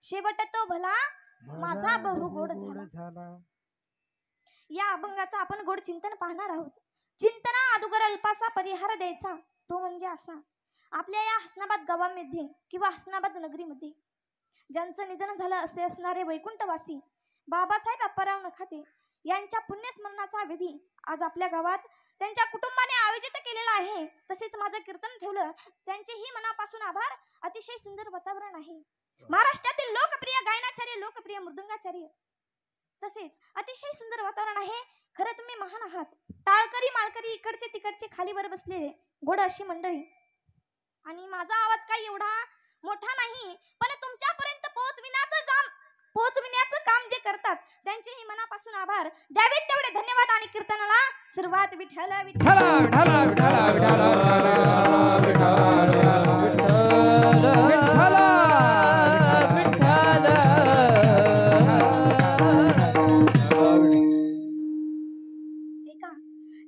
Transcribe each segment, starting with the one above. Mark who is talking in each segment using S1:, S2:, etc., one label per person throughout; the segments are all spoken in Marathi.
S1: शेवट तो भला माझा बहु गोड झाला. या अभंगाचा आपण गोड चिंतन पाहणार आहोत. चिंतना अगोदर अल्पासा परिहार द्यायचा, तो म्हणजे असा. आपल्या या हसनाबाद गावामध्ये किंवा हसनाबाद नगरीमध्ये ज्यांचं निधन झालं असे असणारे वैकुंठवासी बाबासाहेब अप्पाराव नखाते यांच्या पुण्यस्मरणाचा विधी आज आपल्या गावात त्यांच्या कुटुंबाने आयोजित केलेला आहे. तसेच माझं कीर्तन ठेवलं, त्यांचेही मनापासून आभार. अतिशय सुंदर वातावरण आहे. महाराष्ट्रातील लोकप्रिय गायनाचार्य, लोकप्रिय मृदुंगाचार्य, तसेच अतिशय सुंदर वातावरण आहे. खरं तुम्ही महान आहात. टाळकरी माळकरी इकडचे तिकडचे खालीवर बसलेले गोड अशी मंडळी. आणि माझा आवाज काही एवढा मोठा नाही, पण तुमच्यापर्यंत पोहोचविण्याचं काम जे करतात त्यांचेही मनापासून आभार. द्यावेत तेवढे धन्यवाद. आणि कीर्तनाला सुरुवात. विठ्ठल विठ्ठल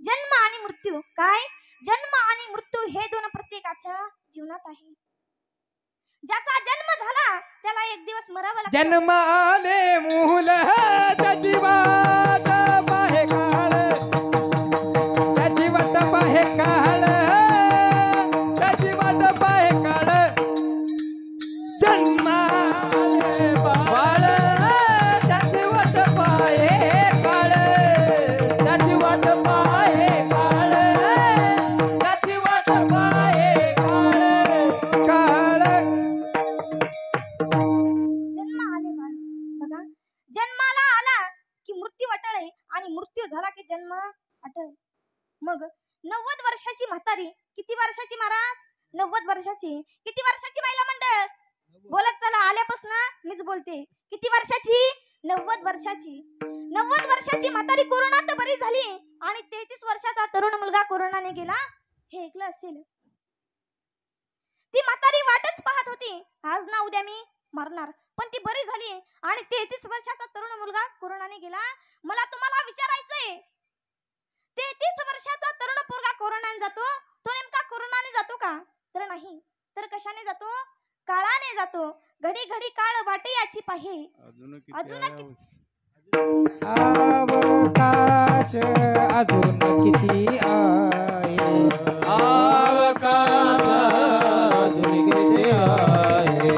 S1: जन्म आणि मृत्यू. काय जन्म आणि मृत्यू हे दोन प्रत्येकाच्या जीवनात आहे. ज्याचा जन्म झाला त्याला एक दिवस मरावं लागतं.
S2: जन्म आले मूल त्याची वाट पाहे काळ, त्याची वाट पाहे काळ, त्याची वाट पाहे काळ. जन्म आले बाळ त्याची वाट पाहे काळ, त्याची वाट पाहे काळ, त्याची वाट पाहे काळ. काळ
S1: जन्माला आला की मृत्यू अटळे आणि मृत्यू झाला की जन्म अटळे. मग 90 वर्षाची म्हातारी, किती वर्षाची महाराज? 90 वर्षाची. किती वर्षाची महिला मंडळ? बोलत चला, आल्यापासून मीच बोलते. किती वर्षाची? 90 वर्षाची. 90 वर्षाची म्हातारी कोरोनात बरी झाली आणि 33 वर्षाचा तरुण मुलगा कोरोनाने गेला. हे ऐकलं असेल. ती म्हातारी वाटच पाहत होती, आज ना उद्या मी मरणार, पण ती बरी झाली आणि 33 वर्षाचा तरुण मुलगा कोरोनाने गेला. मला तुम्हाला विचारायचंय, 33 वर्षाचा तरुण पोरगा कोरोनाने जातो, तो नेमका कोरोनाने जातो का? तर नाही. तर कशाने जातो? काळाने जातो. घडी घडी काळ वाटे याची पाहे. अजून
S2: अवकाश अजून किती आहे, अवकाश अजून किती आहे,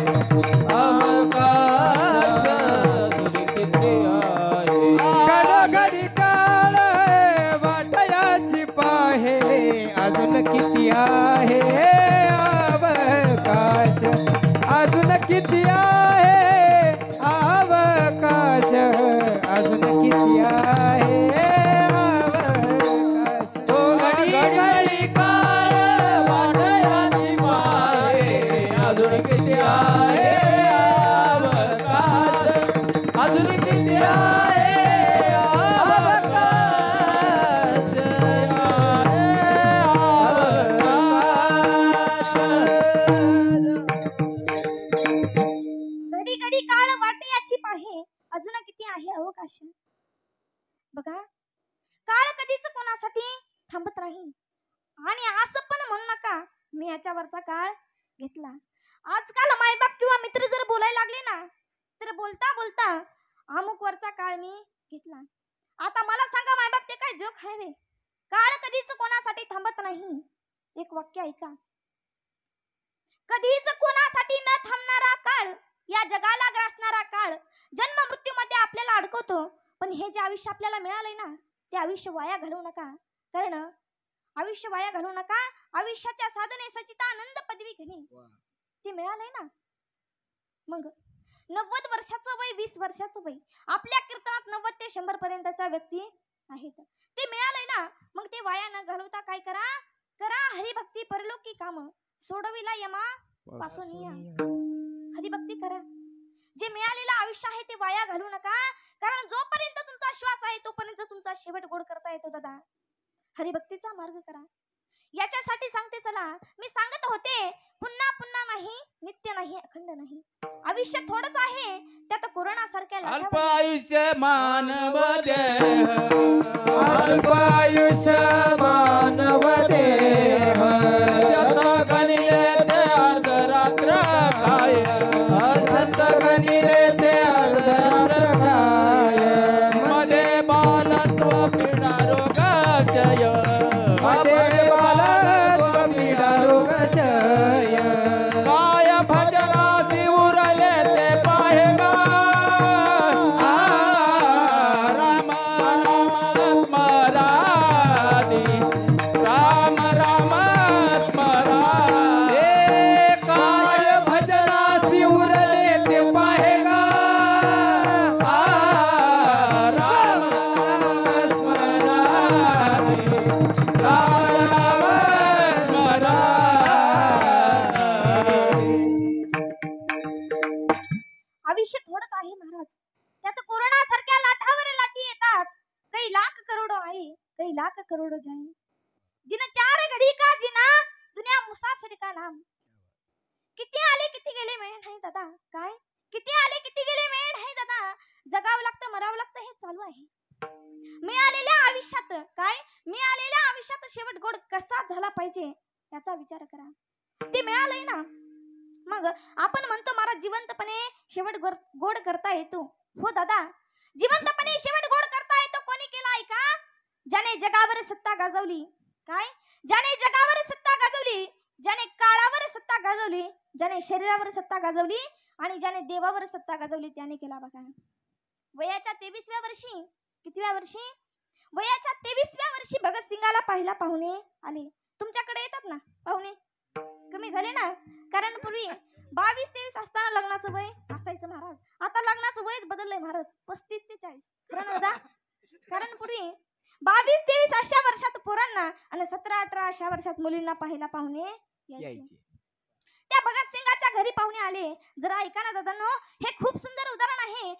S2: अवकाश अजून किती आहे. घडी काळ वाटयाची पाहे, अजून किती आहे, अवकाश अजून किती आहे, अवकाश अजून किती आहे, अवकाश. घडी घडी काळ वाटयाची पाहे, अजून किती आहे, अवकाश अजून किती आहे, अवकाश
S1: घडी घडी काळ वाटे याची पाहे, अजून किती आहे अवकाश. बघा, काळ कधीच कोणासाठी थांबत नाही. आणि असं पण म्हणू नका मी याच्यावरचा काळ घेतला. आजकाल मायबाप किंवा मित्र जर बोलायला लागले ना, तर बोलता बोलता अमुक वरचा काळ मी घेतला. आता मला सांगा मायबाप, ते काय जोक आहे रे? काळ कधीच कोणासाठी थांबत नाही. एक वाक्य ऐका. कधीच कोणासाठी न थांबणारा काळ, या जगाला ग्रासणारा काळ जन्म मृत्यू मध्ये आपल्याला अडकवतो. पण हे जे आयुष्य आपल्याला मिळालंय ना, ते आयुष्य वाया घालवू नका. कारण आयुष्य वाया घालवू नका. आयुष्याच्या साधने सच्चिदानंद पदवी घेणे ते मिळालंय ना. मग 90 वर्षाचं वय, 20 वर्षाचं वय, आपल्या कीर्तनात 90 ते 100 पर्यंतच्या व्यक्ती आहेत. ते मिळालंय ना, मग ते वाया न घालवता काय करा? करा हरिभक्ती, परलोकी काम, सोडविला यमा पासून या. हरिभक्ती करा. जे मिळालेलं आयुष्य आहे ते वाया घालू नका. कारण जोपर्यंत तुमचा श्वास आहे तोपर्यंत तुमचा शेवट गोड करता येतो दादा. हरिभक्तीचा मार्ग करा. याच्यासाठी सांगते चला, मी सांगत होते, पुन्हा पुन्हा नाही, नित्य नाही, अखंड नाही. आयुष्य थोडंच आहे, त्यात कोरोना सारख्या
S3: अल्प आयुष्य मानव देह,
S2: अल्प आयुष्य मानव देह,
S3: शत गणिले ते अर्धरात्र काय,
S2: संत गणिले
S1: आयुष्य थोडंच आहे महाराज. त्यात कोरोना सारख्या लाटावर लाटी येतात. काही लाख करोडो आहे, काही लाख करोडो जाए. दिन 4 घडी का जिना, दुनिया मुसाफिर का नाम. किती आले किती गेले मेळ नाही दादा. काय किती आले किती गेले मेळ नाही दादा. जगावं लागतं मरावं लागतं हे चालू आहे. मिळालेल्या आयुष्यात काय मिळालेल्या आयुष्यात शेवट गोड कसा झाला पाहिजे याचा विचार करा. ते मिळालंय ना, मग आपण म्हणतो महाराज जिवंतपणे शेवट गोड करता येतो. हो दादा, जिवंतपणे शेवट गोड करता येतो. कोणी केलाय का? ज्याने जगावर सत्ता गाजवली. काय ज्याने जगावर सत्ता गाजवली, ज्याने काळावर सत्ता गाजवली, ज्याने शरीरावर सत्ता गाजवली आणि ज्याने देवावर सत्ता गाजवली त्याने केला बघा. वयाच्या 23व्या वर्षी, कितव्या वर्षी? वयाच्या 23व्या वर्षी भगतसिंगाला पाहिला पाहुणे आले. तुमच्याकडे येतात ना पाहुणे? कमी झाले ना, कारण पूर्वी 22-23 असताना लग्नाचं वय असायचं महाराज. आता लग्नाचं वयच बदललंय महाराज, 35 ते 40. खरं ना दादा? कारण पूर्वी 22-23 अशा वर्षात पोरांना आणि 17-18 अशा वर्षात मुलींना पाहिला पाहुणे यायचे. त्या भगतसिंगाच्या घरी पाहुणे आले. जरा ऐका ना दादांनो, हे खूप सुंदर उदाहरण आहे.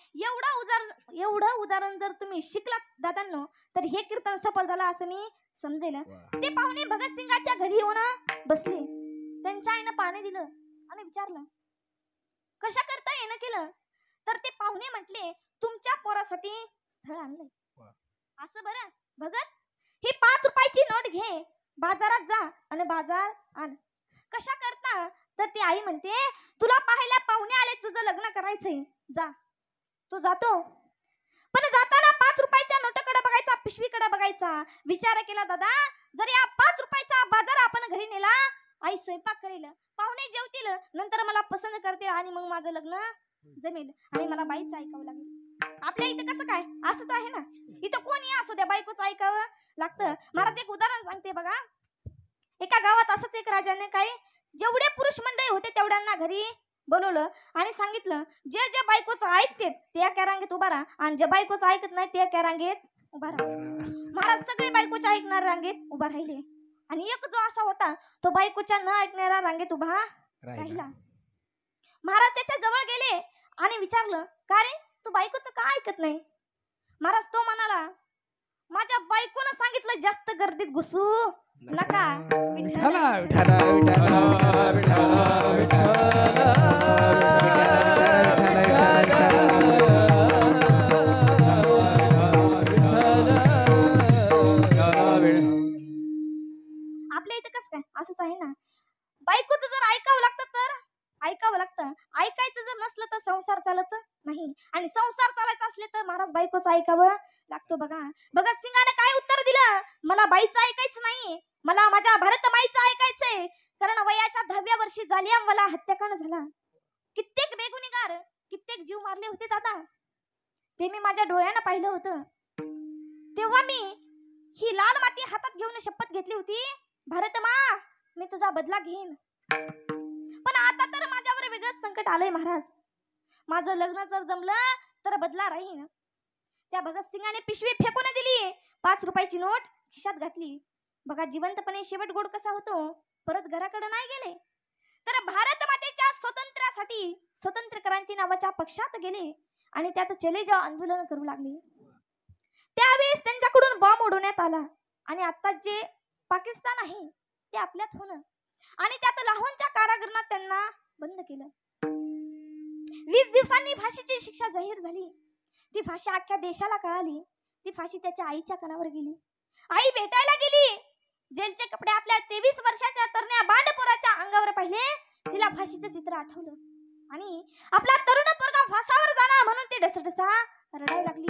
S1: एवढं उदाहरण जर तुम्ही शिकलात दादांनो तर हे कीर्तन सफल झालं असं मी समजेल. ते पाहुणे भगतसिंगाच्या घरी येऊन बसले. त्यांच्या आईनं पाणी दिलं आणि विचारलं कशा करता येणं केलं. तर ते पाहुणे म्हटले तुमच्या पोरासाठी स्थळ आणलंय. असं बरं भगत, ही 5 रुपयाची नोट घे, बाजारात जा आणि बाजार आण. कशा करता? तर ती आई म्हणते तुला पाहायला पाहुणे आले, तुझं लग्न करायचंय, जा. तू जातो, पण जाताना 5 रुपयाच्या नोटाकडे बघायचा, पिशवीकडे बघायचा. विचार केला दादा, जर या 5 रुपयाचा बाजार आपण घरी नेला, आई स्वयंपाक करेल, पाहुणे जेवतील, नंतर मला पसंत करतील आणि मग माझं लग्न जमेल आणि मला बाईचं ऐकावं लागेल. आपल्या इथं कसं काय? असंच आहे ना. इथं कोणी असू द्या बायकोचं ऐकावं लागतं. महाराज एक उदाहरण सांगते बघा. एका गावात असंच एक राजाने काय जेवढे पुरुष मंडळी होते तेवढ्यांना घरी बोलवलं आणि सांगितलं जे जे बायकोचं ऐकते ते एका रांगेत उभा राहा आणि जे बायकोचं ऐकत नाही ते एका रांगेत उभा राहा. महाराज सगळे बायकोच्या ऐकणाऱ्या रांगेत उभा राहिले आणि एक जो असा होता तो बायकोच्या न ऐकणाऱ्या रांगेत उभा राहिला. महाराज त्याच्या जवळ गेले आणि विचारलं का रे, तू बायकोचं का ऐकत नाही? महाराज तो म्हणाला माझ्या बायकोनं सांगितलं जास्त गर्दीत घुसू नका. आपल्या इथं कसं काय? असंच आहे ना. बायकोचं जर ऐकावं लागतं तर ऐकावं लागतं. ऐकायचं जर नसलं तर संसार चालत नाही आणि संसार चालायचा असले तर महाराज बायकोचं ऐकावं लागतो. बघा भगतसिंगाने काय उत्तर दिलं, मला बाईचं ऐकायचं नाही, मला माझ्या भारतमाईचं ऐकायचंय. कारण वयाच्या 10व्या वर्षी जालियनवाला हत्याकांड झाला. कित्येक बेगुनेगार, कित्येक जीव मारले होते दादा. ते मी माझ्या डोळ्यानं पाहिलं होतं. तेव्हा मी ही लाल माती हातात घेऊन शपथ घेतली होती, भारतमा मी तुझा बदला घेईन. पण आता तर माझ्यावर वेगळंच संकट आलंय महाराज. माझं लग्न जर जमलं तर बदला राहीन. त्या भगतसिंगाने पिशवी फेकून दिली, 5 रुपयाची नोट खिशात घातली. बघा जिवंतपणे शेवट गोड कसा होतो. परत घराकडे नाही गेले तर भारत मातेच्या स्वातंत्र्यासाठी स्वतंत्र क्रांती नावाच्या पक्षात गेले आणि त्यात चले जाव आंदोलन करू लागले. त्यावेळेस त्यांच्याकडून बॉम्ब उडवण्यात आला आणि आता जे पाकिस्तान आहे ते आपल्यात होणं आणि त्यात लाहोरच्या कारागृहात त्यांना बंद केलं. 20 दिवसांनी फाशीची शिक्षा जाहीर झाली. ती फाशी अख्ख्या देशाला कळाली. ती फाशी त्याच्या आईच्या कानावर गेली. आई भेटायला गेली. जेलचे कपडे आपल्या 23 वर्षाच्या तरण्या बांडपोराच्या अंगावर पाहिले. तिला फाशीचं चित्र आठवलं आणि आपला तरुण पोरगा फासावर जाणार म्हणून ती ढसढसा रडायला लागली.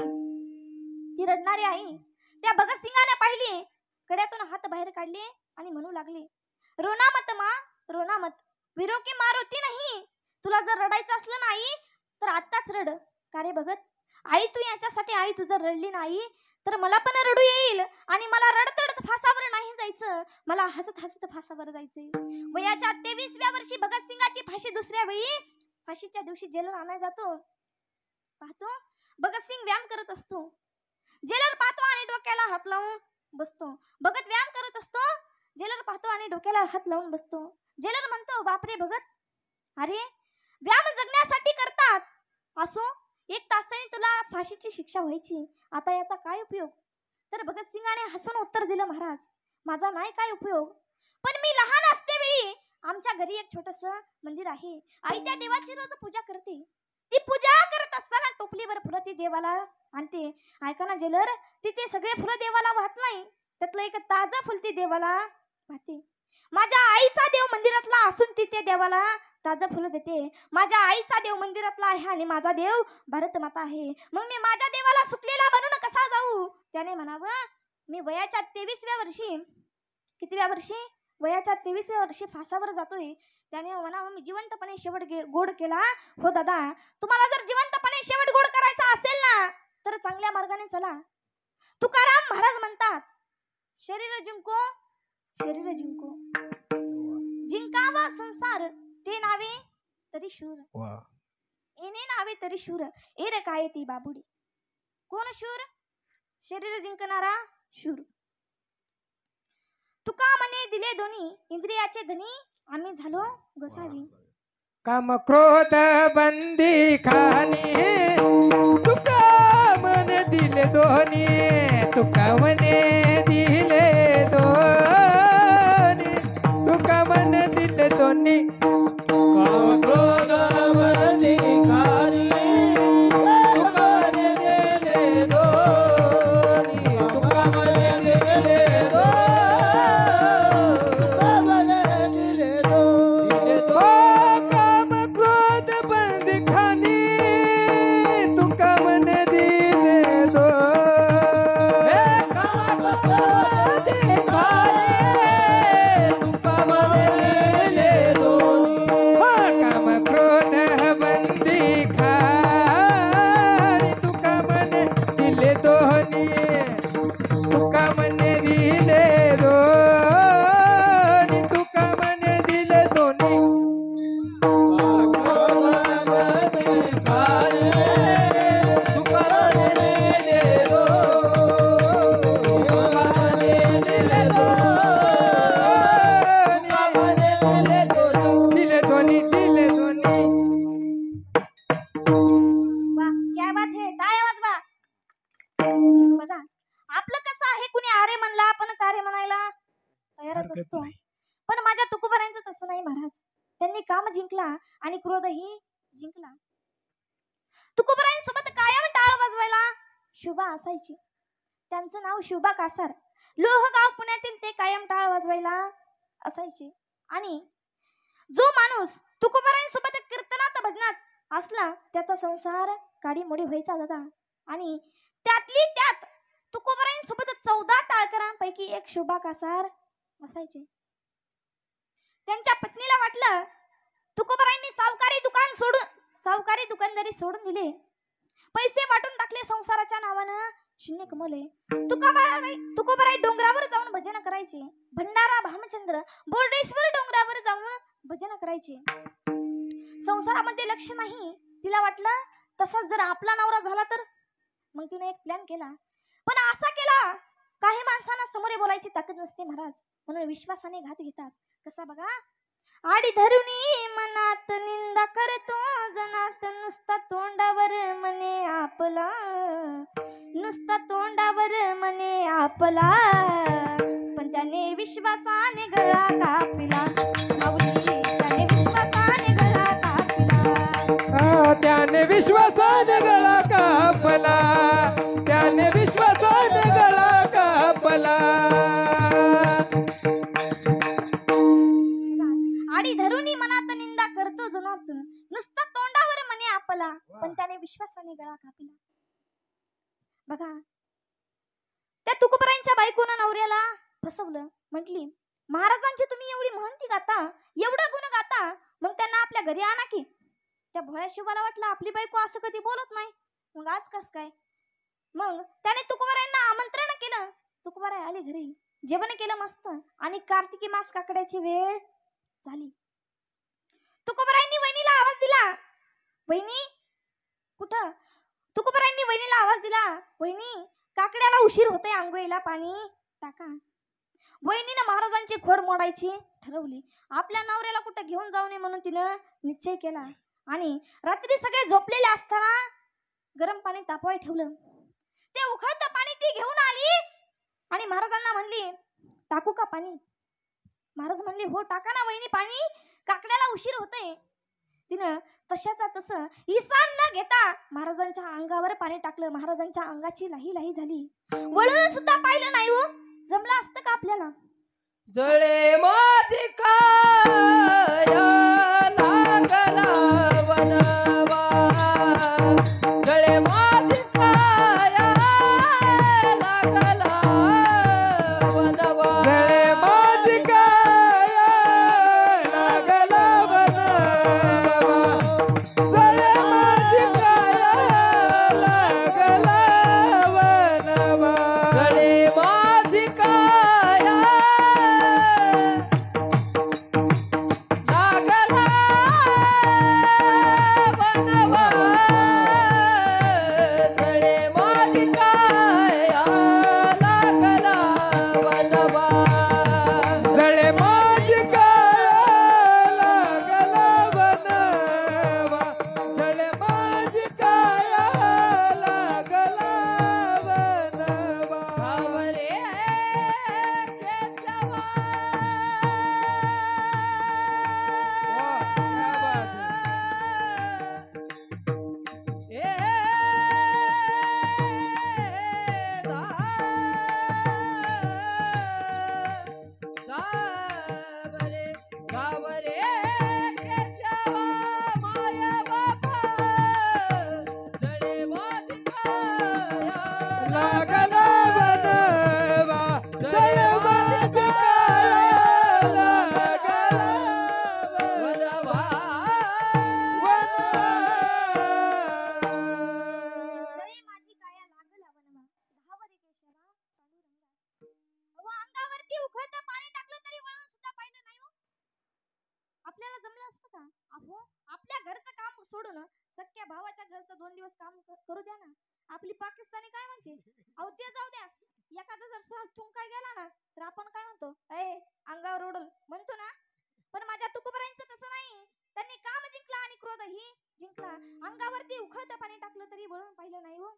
S1: ती रडणारी आई त्या भगतसिंगाने पाहिली. कड्यातून हात बाहेर काढले आणि म्हणू लागले, रोना मत मा, रोना मत, वीरो की मारुती नाही. तुला जर रडायचं असलं नाही तर आत्ताच रड. का रे भगत, आई तू याच्यासाठी आई तू जर रडली नाही तर मला पण रडू येईल आणि मला रडत रडत फासावर नाही जायचं, मला हसत हसत फासावर जायचंय. वयाच्या 23व्या वर्षी भगतसिंगाची फाशी दुसऱ्या वेळी फाशीच्या दिवशी जेलर आणायला जातो. पाहतो भगतसिंग व्यायाम करत असतो. जेलर पाहतो आणि डोक्याला हात लावून बसतो. भगत व्यायाम करत असतो. जेलर पाहतो आणि डोक्याला हात लावून बसतो. जेलर म्हणतो बापरे भगत, अरे व्यायाम जगण्यासाठी करतात, तासाने तुला फाशीची शिक्षा व्हायची, आता याचा काय उपयोग? तर भगतसिंगाने हसून उत्तर दिलं, महाराज माझा नाही काय उपयोग, पण मी लहान असते वेळी आमच्या घरी एक छोटस मंदिर आहे. आई त्या देवाची रोज पूजा करते. ती पूजा करत असताना टोपलीवर फुलं ती देवाला आणते. ऐका ना जेलर, तिचे सगळे फुलं देवाला वाहत नाही, त्यातलं एक ताजं फुल ती देवाला वाहते. माझ्या आईचा देव मंदिरातला असून ती त्या देवाला ताजं फुलं देते. माझ्या आईचा देव मंदिरातला आहे आणि माझा देव भारत माता आहे. मग मी माझ्या देवाला सुकलेला बनून कसा जाऊ? त्याने म्हणावं, मी वयाच्या 23व्या वर्षी, कितव्या वर्षी? वयाच्या 23व्या वर्षी फासावर जातोय. त्याने म्हणावं, मी जिवंतपणे शेवट गोड केला. हो दादा, तुम्हाला जर जिवंतपणे शेवट गोड करायचा असेल ना, तर चांगल्या मार्गाने चला. तुकाराम महाराज म्हणतात, शरीर जिंको, शरीर जिंको, जिंकावा संसार ते नावे तरी शूर, येणे नावे तरी शूर, एर काय ती बाबुडी. कोण शूर? शरीर जिंकणारा शूर. तुका म्हणे दिले दोन्ही इंद्रियाचे धनी, आम्ही झालो गोसावी.
S2: काम क्रोध बंदी खानी, तुका मन दिले दोन्ही, तुका मने दिले दोन्ही, तुका मन दिले दोन्ही.
S3: काम क्रोध बंदी खानी, तुका म्हणे दिले दोन्ही, तुका म्हणे दिले
S2: काम क्रोध बंदी खानी, तुका मन दिले दोन्ही.
S3: काम क्रोध खानी, तुका म्हणे दिले दोन्ही.
S2: काम क्रोध बंदी खानी, तुका मन दिले दोन्ही, तुका मन दिले दोन्ही, तुका मन दिले दोन्ही. दिले दोन्ही, दिले दोन्ही.
S1: वा, क्या बात है, टाळ्या वाजवा. बघा, आपलं कसं आहे, कुणी आरे म्हणला आपण कार्य म्हणायला तयारच असतो. पण माझ्या तुकोबारांचं तसं नाही महाराज. त्यांनी काम जिंकला आणि क्रोधही जिंकला. तुकोबारांसोबत कायम टाळ वाजवायला शुभा असायची. त्यांचं नाव शुभा कासार. लोहगाव पुण्यातील ते कायम टाळ वाजवायला असायचे. आणि जो माणूस तुकोबारांसोबत कीर्तनात भजनात असला, त्याचा संसार काडीमोडी व्हायचा दादा. आणि त्यातली त्यात तुकोबारांसोबत 14 टाळकरांपैकी एक शुभा कासार असायचे. त्यांच्या पत्नीला वाटलं, तुकोबारांनी सावकारी दुकानदारी सोडून दिले, पैसे वाटून टाकले, संसाराच्या नावानं शून्य कमवले. तुकोबाराई डोंगरावर जाऊन भजन करायचे. भंडारा भामचंद्र बोर्डेश्वर डोंगरावर जाऊन भजन करायचे. संसारामध्ये लक्ष नाही. तिला वाटलं, तसाच जर आपला नवरा झाला तर. मग तिने एक प्लॅन केला. पण असा केला, काही माणसांना समोरे बोलायची ताकद नसते महाराज, म्हणून विश्वासाने घात घेतात. कसा बघा, आडी धरुणी मनात निंदा करतो जनात, नुसता तोंडावर म्हणे आपला, नुसता तोंडावर म्हणे आपला, पण त्याने विश्वासाने गळा कापिला. माऊली, त्याने विश्वासाने गळा कापिला.
S2: त्याने विश्वासाने गळा कापला, त्याने विश्वासाने गळा कापला.
S1: आडी धरुणी मनात निंदा करतो जनात, नुसता तोंडावर म्हणे आपला, पण त्याने विश्वासाने गळा कापिला. बघा, त्या तुकोबारांच्या बायकोनं नवऱ्याला फसवलं. म्हटली, महाराजांची तुम्ही एवढी महंती गाता, एवढं गुण गाता, मग त्यांना आपल्या घरी आणा की. त्या भोळ्या शिवाला वाटलं, आपली बायको असं कधी बोलत नाही, मग आज कस काय. मग त्याने तुकोबारांना आमंत्रण केलं. तुकोबाराय आले घरी, जेवण केलं मस्त. आणि कार्तिकी मास काकड्याची वेळ झाली. तुकोबारांनी वहिनीला आवाज दिला. वहिनी कुठं? तुकोबारांनी वहिनीला आवाज दिला, वहिनी काकड्याला उशीर होतोय, आंघोळीला पाणी टाका. वहिनीनं महाराजांची खोड मोडायची ठरवली. आपल्या नवऱ्याला कुठं घेऊन जाऊ नये म्हणून तिनं निश्चय केला. आणि रात्री सगळे झोपलेले असताना गरम पाणी तापवाय ठेवलं. ते उकळतं पाणी ती घेऊन आली आणि महाराजांना म्हणली, टाकू का पाणी? महाराज म्हणले, हो टाका ना वहिनी पाणी, काकड्याला उशीर होतोय. तिनं तशाचा तसं इसान न घेता महाराजांच्या अंगावर पाणी टाकलं. महाराजांच्या अंगाची लाही लाही झाली. वळून सुद्धा पाहिलं नाही हो. जमलं असतं का आपल्याला?
S3: जळे माझी काया लागला वनवा, जळे माझी काया लागला वनवा,
S2: जळे माझी काया लागला वनवा, जळे माझी काया लागला वनवा,
S3: जळे माझी काया लागला वनवा, जळे माझी काया लागला वनवा,
S2: जळे माझी काया लागला वनवा, जळे माझी काया लागला वनवा.
S3: आवरे केशवा, ए गावरे गावरे केशवा माया बाबा, जळे माझी काया
S2: लागला वनवा, जळे माझी काया लागला
S3: वनवा,
S1: जळे माझी काया लागला वनवा, धावरे केशवा पांडुरंगा. अहो, अंगावरती उकळतं पाणी टाकलं तरी वळून सुद्धा पाहिलं नाही हो. आपल्याला जमलं असतं का? अहो, आपल्या घरचं काम सोडून सख्या भावाच्या घरचं 2 दिवस काम करू द्या ना. आपली पाकिस्तानी काय म्हणते? अहो ते जाऊ द्या, एखादा जर सहज थुंकाय गेला ना तर आपण काय म्हणतो? अंगावर ओढल म्हणतो ना. पण माझ्या तुकोबरांचं तसं नाही. त्यांनी काम जिंकला आणि क्रोधही जिंकला. अंगावरती उकळतं पाणी टाकलं तरी वळून पाहिलं नाही हो.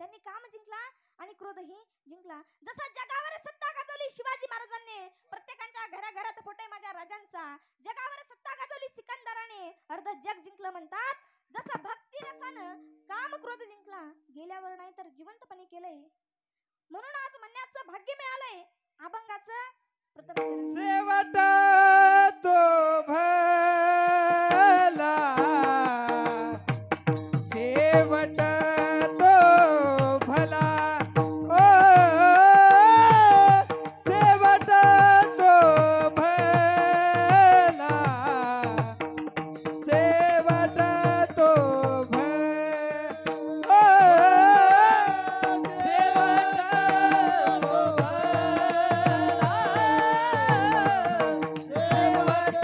S1: त्यांनी काम जिंकला आणि क्रोधही जिंकला. जसं जगावर सत्ता गाजवली शिवाजी महाराजांनी, प्रत्येकाच्या घराघरात फोटो माझ्या राजांचा. जगावर सत्ता गाजवली सिकंदराने, अर्ध जग जिंकलं म्हणतात. जसं भक्ती रसानं काम क्रोध जिंकला, गेल्यावर नाही तर जिवंतपणे केलंय. म्हणून आज म्हणण्याचं भाग्य मिळालंय अभंगाचं प्रथम
S2: शेवट तो भला, शेवट तो भला, ओ शेवट तो भला, शेवट तो भला,
S3: शेवट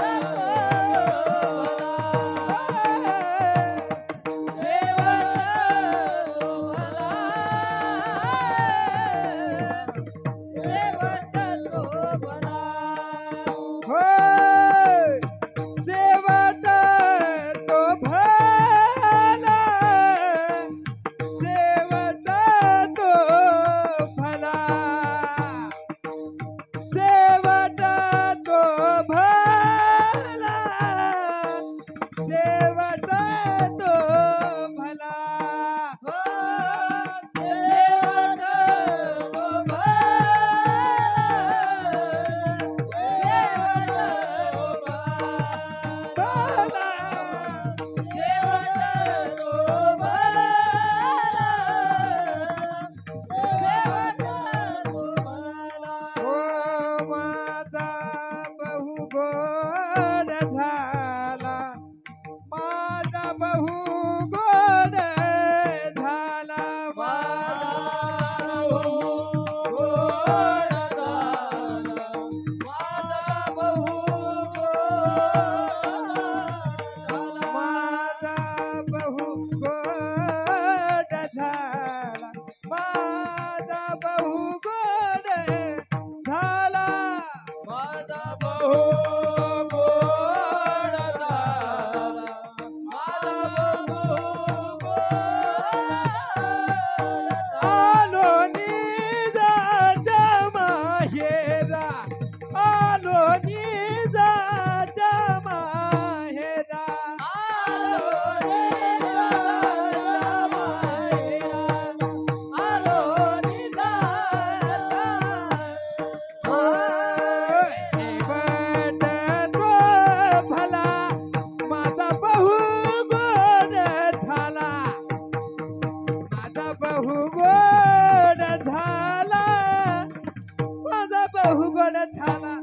S2: झाला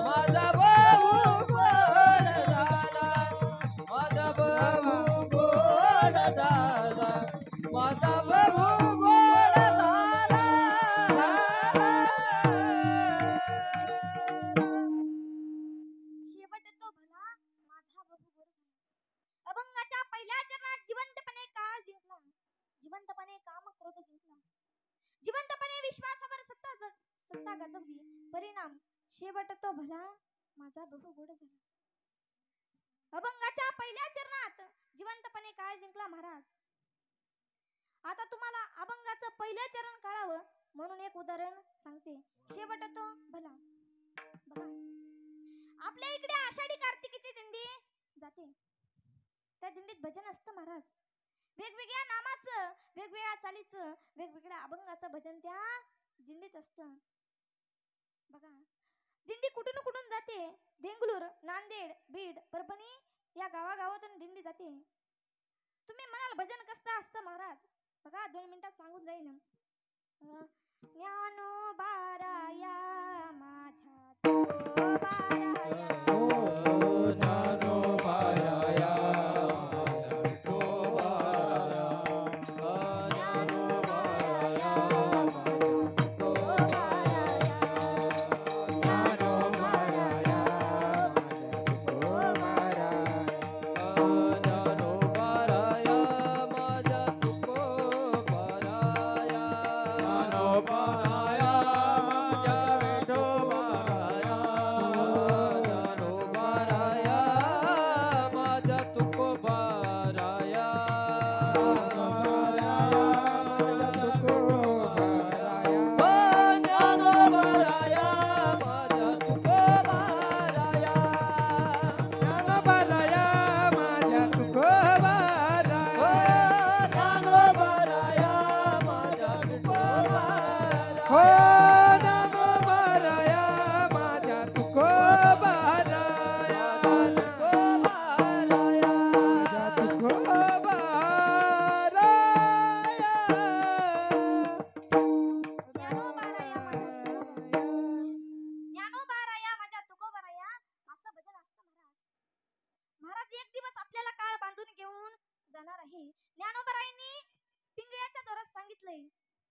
S3: माझा भाऊ गोड झाला माझा भाऊ गोड झाला माझा भाऊ गोड झाला
S1: शेवट तो भला माझा बहु गोड झाला. अभंगाच्या पहिल्या चरणात जिवंतपणे काळ जिंकला, जिवंतपणे काम क्रोध जिंकला, जिवंतपणे विश्वासावर सत्ता गाजवली. परिणाम शेवट तो भला माझा बहु गोड झाला. अभंगाच्या पहिल्या चरणात जिवंतपणे काळ जिंकला महाराज. आता तुम्हाला अभंगाचं पहिलं चरण कळावं म्हणून एक उदाहरण सांगते. शेवट तो भला. बघा, आपल्या इकडे आषाढी कार्तिकीची दिंडी जाते. त्या दिंडीत भजन असतं महाराज. वेगवेगळ्या नामाचं, वेगवेगळ्या चालीचं, वेगवेगळ्या अभंगाचं भजन त्या दिंडीत असतं. बघा, दिंडी कुठून कुठून जाते. देंगलूर, नांदेड, बीड, परभणी या गावागावातून दिंडी जाते. तुम्ही म्हणाल भजन कसं असतं महाराज. बघा, 2 मिनिटात सांगून जाईन. ज्ञानोबाराया माझ्या तुकोबाराया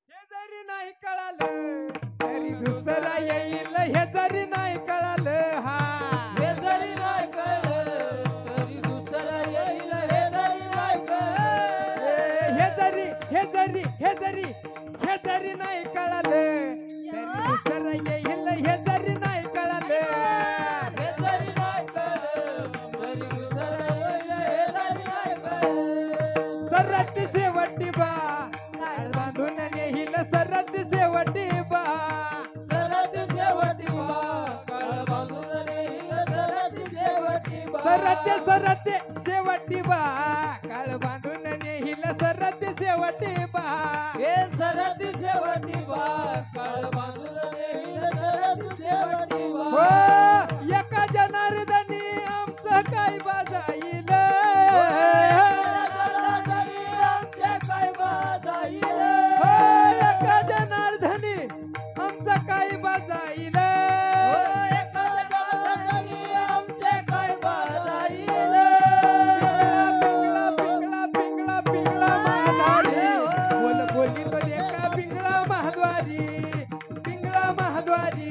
S2: हे जरी नाही कळालं तरी दुसरा येईल. हे जरी नाही कळालं हा
S3: हे जरी नाही कळलं तरी दुसरा येईल हे जरी नाही कळलं
S2: हे जरी हे जरी हे जरी हे जरी नाही कळालं तरी दुसरा येईल. हे जरी नाही कळालं
S3: हे जरी नाही कळलं तरी दुसरा येईल हे जरी नाही कळलं
S2: सरत शेवटी बा काळ बांधून नेईल. सरत शेवटी बा
S3: सरत शेवटी बा काळ बांधून नेईल सरत शेवटी बा
S2: सरत सरत शेवटी बा काळ बांधून नेईल. सरत शेवटी बा
S3: हे सरत शेवटी बा काळ बांधून नेईल सरत शेवटी बा
S2: हो एका जनार्दनी आमचं काय बाजाईल.
S3: आमच्या काय बाजाईल
S2: हो एका जनार्दनी आमचं काय बाजाईल.
S3: आमचे काय बाजाईल
S2: पिंगला पिंगला पिंगला पिंगला महाद्वारी बोल बोली तो देखा पिंगला महाद्वारी. पिंगला महाद्वारी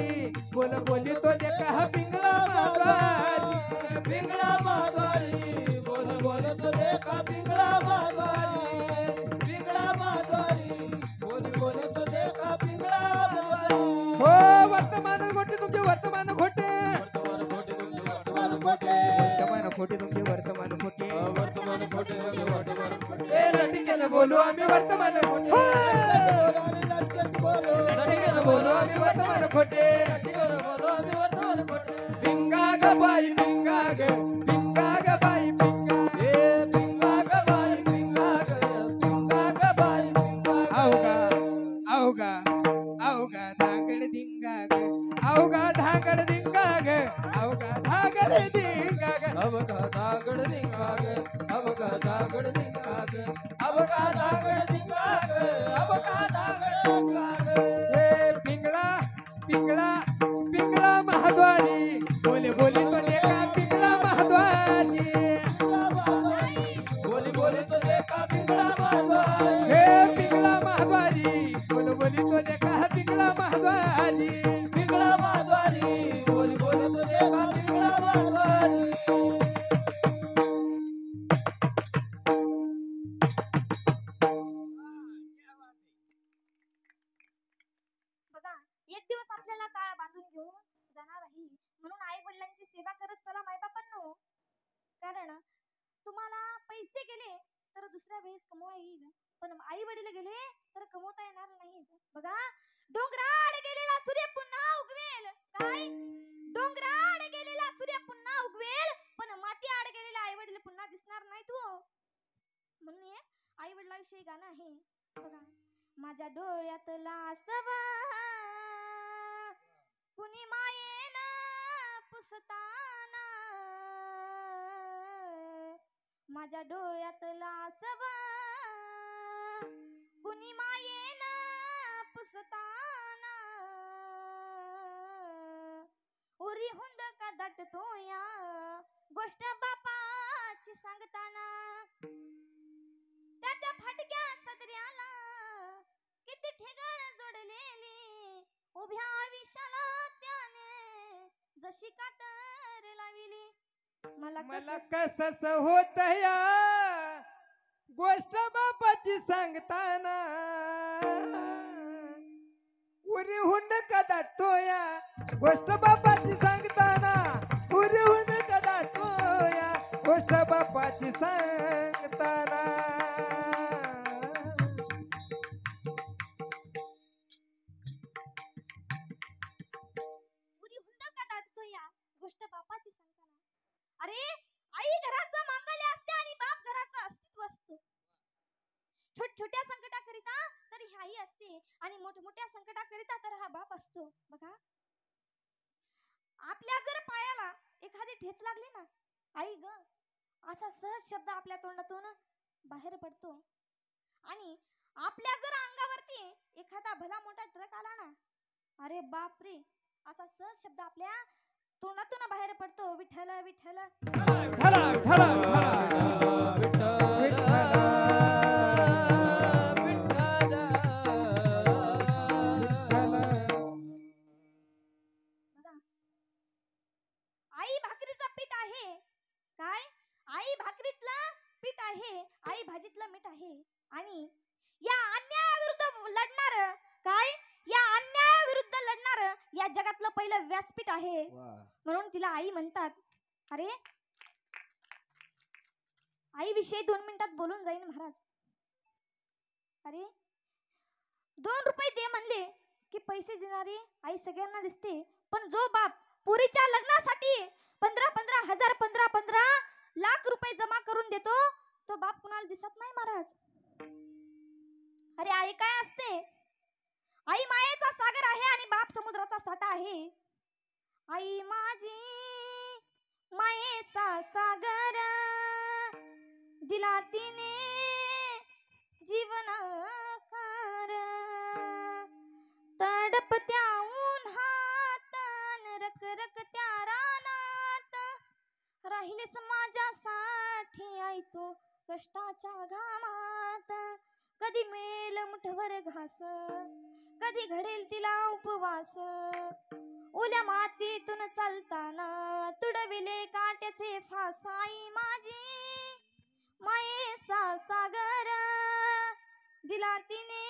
S2: बोल बोली तो देखा पिंगला महाद्वारी.
S3: पिंगळा माधवारी बोल बोल तो देखा पिंगळा माधवारी पिंगळा माधवारी बोल बोल तो देखा पिंगळा माधवारी
S2: हो वर्तमान खोटे तुमचे वर्तमान खोटे.
S3: वर्तमान खोटे
S2: वर्तमान खोटे तुमचे वर्तमान खोटे.
S3: वर्तमान खोटे वर्तमान खोटे
S2: ए रटिकेनं बोलू आम्ही वर्तमान खोटे. रटिकेनं बोलू आम्ही वर्तमान खोटे.
S3: बोलो आम्ही वर्तमान खोटे
S2: पिंगा ग बाई पिंगा ग पिंगा ग बाई पिंगा.
S3: हे पिंगा ग बाई पिंगा ग बाई पिंगा
S2: अवगा अवगा अवगा धागड धिंगा ग. अवगा धागड धिंगा ग. अवगा धागड धिंगा ग.
S3: अवघा दागड दिंगाग अवघा दागड दिंगाग अवघा दागड दिंगाग अवघा दागड
S1: पैसे गेले तर दुसऱ्या वेळेस कमवा येईल, पण आई वडील गेले तर कमवता येणार नाही. बघा, डोंगराड गेलेला सूर्य पुन्हा उगवेल. काय? डोंगराड गेलेला सूर्य पुन्हा उगवेल, पण माती आड गेलेला आई वडील पुन्हा दिसणार नाही तू. म्हणून आई वडिलांविषयी गाणं आहे बघा. माझ्या डोळ्यातला आसवा कुणी मायेन पुसताना, माझ्या डोळ्यातला आसवा कुणी मायेन पुसताना, उरी हुंद का दाटतो या गोष्ट बापाची सांगताना. त्याच्या फाटक्या सदऱ्याला किती ठेगळ जोडलेली, उभ्या आयुष्याला त्याने जशी कातर लाविली. मला
S2: कसस होत या गोष्ट बापाची सांगताना, उरी हुंड का दाटतो या गोष्ट बापाची सांगताना, उरी हुंड का दाटतो या गोष्ट बापाची सांगताना.
S1: पुरी हुंड का दाटतो या गोष्ट बापाची सांगताना. अरे, आई घराचं मांगल्य असते आणि बाप घराचं अस्तित्व असतं. छोट्या संकटाकरिता तर ही आई असते आणि मोठमोठ्या संकटाकरिता तर हा बाप असतो. बघा, आपल्या जर पायाला एखादी ठेच लागली ना, आई ग असा सहज शब्द आपल्या तोंडातून बाहेर पडतो. आणि आपल्या जर अंगावरती एखादा भला मोठा ट्रक आला ना, अरे बाप रे, असा सहज शब्द आपल्या तोंडातून बाहेर पडतो. विठ्ठल विठ्ठल.
S2: ठला ठला ठला
S1: आई भाकरीचं पीठ आहे. काय? आई भाकरीतलं पीठ आहे, आई भाजीतलं मीठ आहे. आणि या अन्यायाविरुद्ध लढणार, काय, या अन्यायाविरुद्ध लढणार या जगातलं पहिलं व्यासपीठ आहे. म्हणून तिला आई म्हणतात. अरे, आई विषयी 2 मिनिटात बोलून जाईन महाराज. अरे, 2 रुपये दे म्हणले की पैसे देणारी आई सगळ्यांना दिसते, पण जो बाप पुरीच्या लग्नासाठी 15 हजार 15 लाख रुपये जमा करून देतो, तो बाप कुणाला दिसत नाही महाराज. अरे, आई काय असते? आई मायेचा सागर आहे आणि बाप समुद्राचा साठा आहे. आई माझी मायेचा सागर, दिला तिने जीवनाकार. तडपत्या उन्हात रखरखत्या रानात, राहिलेस माझ्यासाठी आई तू कष्टाच्या घामात. कधी मिळेल मुठभर घास, कधी घडेल तिला उपवास. ओल्या मातीतून चालताना तुडविले काट्याचे फास. आई माझी मायेचा सागर, दिला तिने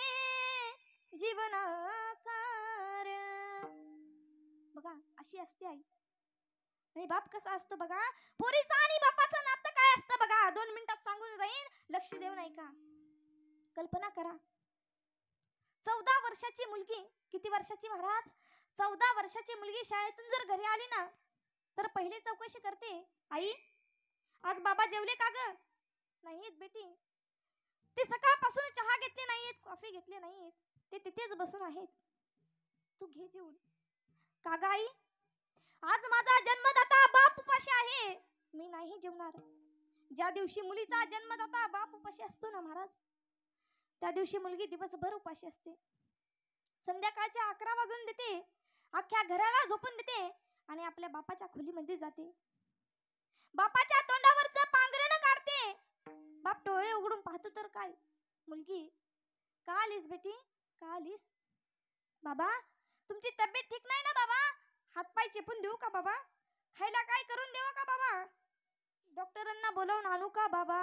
S1: जीवनाकार. बघा, अशी असते आई. आणि बाप कसा असतो बघा. पोरीचा आणि बापाचं नातं काय असतं बघा. 2 मिनिटात सांगून जाईन, लक्ष देऊ नाही का. कल्पना करा, 14 वर्षाची मुलगी. किती वर्षाची महाराज? 14 वर्षाची मुलगी शाळेतून जर घरी आली ना, तर पहिले चौकशी करते, आई आज बाबा जेवले का ग? नाहीत बेटी. ते सकाळपासून चहा घेतले नाहीत, कॉफी घेतले नाहीत, ते तिथेच बसून आहेत. तू घे जेवून. का ग आई? आज माझा जन्मदाता बाप उपाशी आहे, मी नाही जेवणार. ज्या दिवशी मुलीचा जन्मदाता बाप उपाशी असतो ना महाराज, त्या दिवशी मुलगी दिवसभर उपाशी असते. संध्याकाळच्या 11 वाजून देते, अख्ख्या घराला झोपून देते आणि आपल्या बापाच्या खोलीमध्ये जाते. बापाच्या तोंडावरचं पांघरण काढते. बाप डोळे उघडून पाहतो तर काय, मुलगी का आलीस बेटी, का आलीस? बाबा, तुमची तब्येत ठीक नाही ना बाबा? हातपाय चेपून देऊ का बाबा? खायला काय करून देऊ का बाबा? डॉक्टरांना बोलावून आणू का बाबा?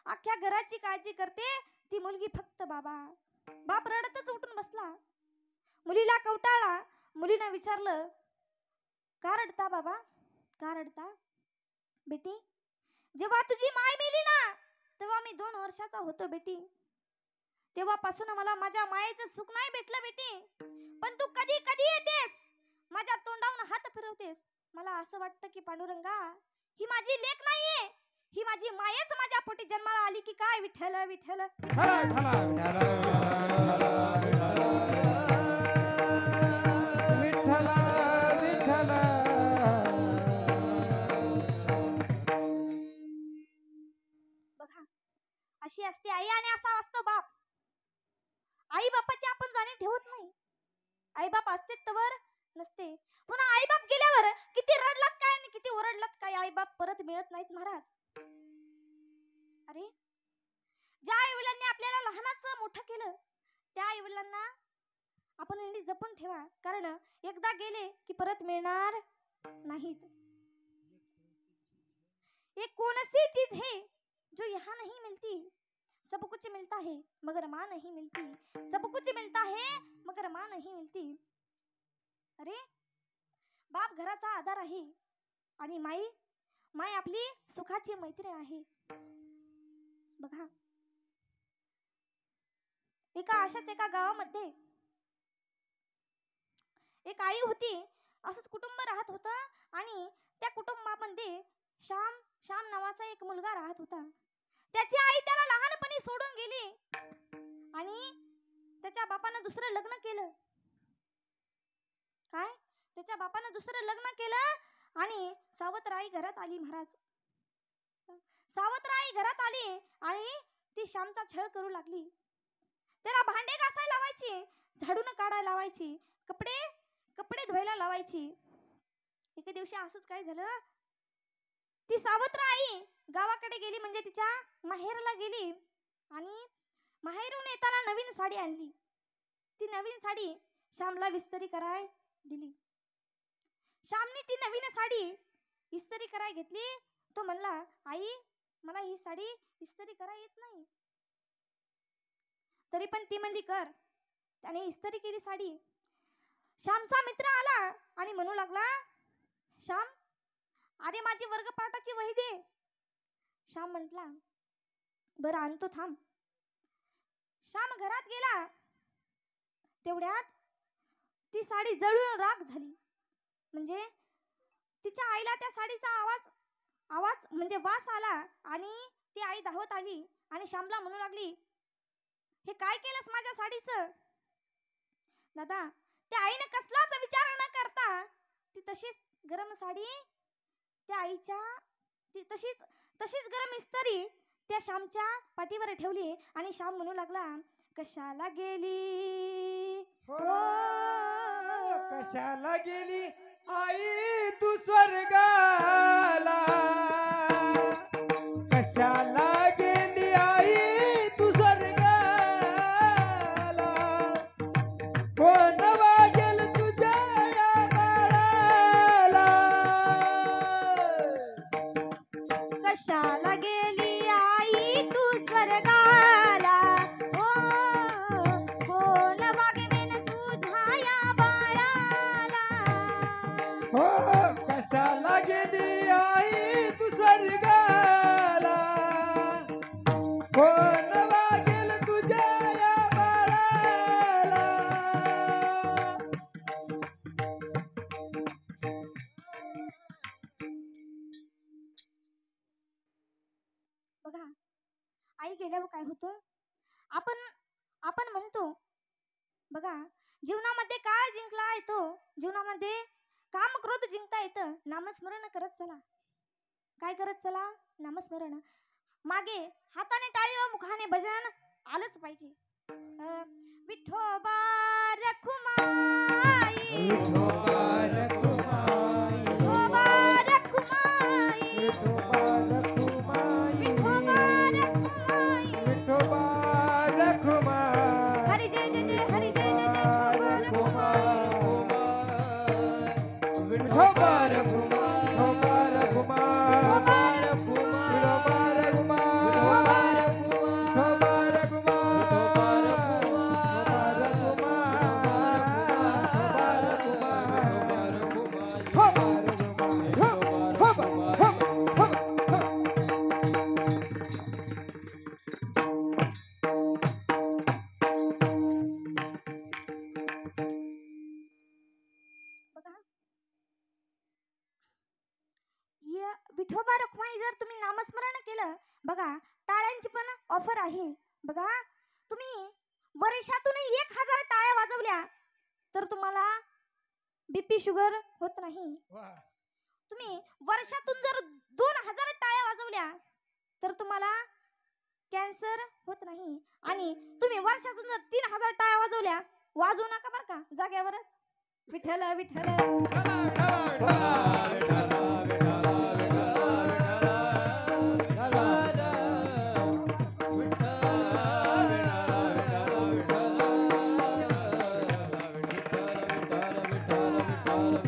S1: अख्ख्या घराची काळजी करते ती मुलगी फक्त बाबा. बाप रडतच उठून बसला. मुलीला कवटाळला. मुलीने विचारलं, का रडता बाबा, का रडता? बेटी, जेव्हा तुझी माय मेली ना तेव्हा मी 2 वर्षाचा होतो बेटी. तेव्हापासून मला माझ्या मायेचं सुख नाही भेटलं बेटी. पण तू कधी कधी येतेस माझ्या तोंडावरून हात फिरवतेस. मला असं वाटतं की पांडुरंगा ही माझी लेक नाहीये, ही माझी मायच माझ्या पोटी जन्माला आली की काय. विठ्ठल विठ्ठल
S2: ठला ठला विठ्ठला विठ्ठला.
S1: बघा अशी असते आई आणि असा असतो बाप. आई बापाची आपण जाणीव ठेवत नाही. आई बाप असते तवर नसते. पुन्हा आई बाप गेल्यावर किती रडलात काय आणि किती ओरडलात काय आई बाप परत मिळत नाहीत महाराज. अरे ज्या आई वडिलांनी आपल्याला लहानाचं मोठं केलं त्या आई वडिलांना आपण नेहमी जपून ठेवा. कारण एकदा गेले की परत मिळणार नाहीत. एक कौन-सी चीज है जो यहाँ नहीं मिलती. सब कुछ मिलता है मगर माँ नहीं मिलती. सब कुछ मिलता है मगर माँ नहीं मिलती. अरे बाप घराचा आधार आहे आणि माय आपली सुखाची मैत्रीण आहे. बघा एका गावामध्ये एक आई होती. असंच कुटुंब राहत होतं आणि त्या कुटुंबामध्ये श्याम नावाचा एक मुलगा राहत होता. त्याची आई त्याला लहानपणी सोडून गेली आणि त्याच्या बापानं दुसरं लग्न केलं. काय त्याच्या बापानं दुसरं लग्न केलं आणि सावत्राई घरात आली महाराज. सावत्राई घरात आली आणि ती श्यामचा छळ करू लागली. त्याला भांडे घासायला लावायची, झाडून काढायला लावायची, कपडे धुवायला लावायची. एके दिवशी असंच काय झालं, ती सावत्राई गावाकडे गेली म्हणजे तिच्या माहेरला गेली आणि माहेरून येताना नवीन साडी आणली. ती नवीन साडी श्यामला इस्त्री कराय दिली. श्यामने ती नवीन साडी इस्त्री कराय घेतली. तो म्हणला आई मला ही साडी इस्त्री कराय येत नाही. तरी पण ती म्हणली कर. त्याने इस्त्री केली साडी. श्यामचा मित्र आला आणि म्हणू लागला श्याम अरे माझी वर्गपाठाची वही दे. श्याम म्हटला बरं आणतो थांब. श्याम घरात गेला. तेवढ्यात ती साडी जळून राख झाली. म्हणजे तिच्या आईला त्या साडीचा आवाज म्हणजे वास आला आणि ती आई धावत आली आणि श्यामला म्हणू लागली हे काय केलंस माझ्या साडीचं. दादा त्या आईने कसलाच विचार न करता ती तशीच गरम साडी त्या आईच्या तशीच गरम इस्त्री त्या श्यामच्या पाठीवर ठेवली आणि श्याम म्हणू लागला कशाला गेली
S2: हो कशाला गेली आई तू स्वर्गाला. कशाला गेली आई तू स्वर्गाला. कोण वागेल तुझ्या या बाळाला.
S1: कशाला गेली आई तू स्वर्गाला. ओ कोण वागवेन तुझ्या या बाळाला.
S2: हो कशाला गेली आई तू स्वर्गाला. कोण वागेल तुझ्या या बाळाला.
S1: बघा आई गेल्यावर काय होतं आपण म्हणतो बघा जीवनामध्ये काय जिंकला येतो. जीवनामध्ये काम क्रोध जिंकता येतं. नामस्मरण करत चला. काय करत चला नामस्मरण. मागे हाताने टाळी व मुखाने भजन आलंच पाहिजे. विठोबा रखुमाई
S2: विठोबा रखुमाई.
S1: विठोबा रखुमाई
S2: विठोबा रखुमाई.
S1: विठोबा रखुमाई.
S2: विठोबा रखुमाई.
S1: हरी जय जय जय हरी जय जय जय विठोबा रखुमाई.
S2: विठोबा रखुमाई. विठोबा रखुमाई. विठोबा रखुमाई.
S1: विठोबा रखुमाई जर तुम्ही नामस्मरण केलं, बघा टाळ्यांची पण ऑफर आहे. बघा तुम्ही वर्षातून 1000 टाळ्या वाजवल्या तर तुम्हाला बीपी शुगर होत नाही. तुम्ही वर्षातून जर 2000 टाळ्या वाजवल्या तर तुम्हाला कॅन्सर होत नाही. आणि तुम्ही वर्षातून जर 3000 टाळ्या वाजवल्या, वाजवू नका बरं का जाग्यावरच. विठ्ठल विठ्ठल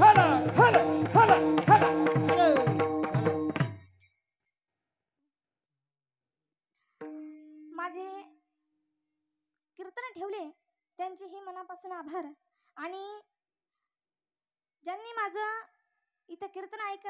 S2: हला हला हला हला.
S1: माझे कीर्तन ठेवले त्यांचेही मनापासून आभार. आणि ज्यांनी माझं इथं कीर्तन ऐक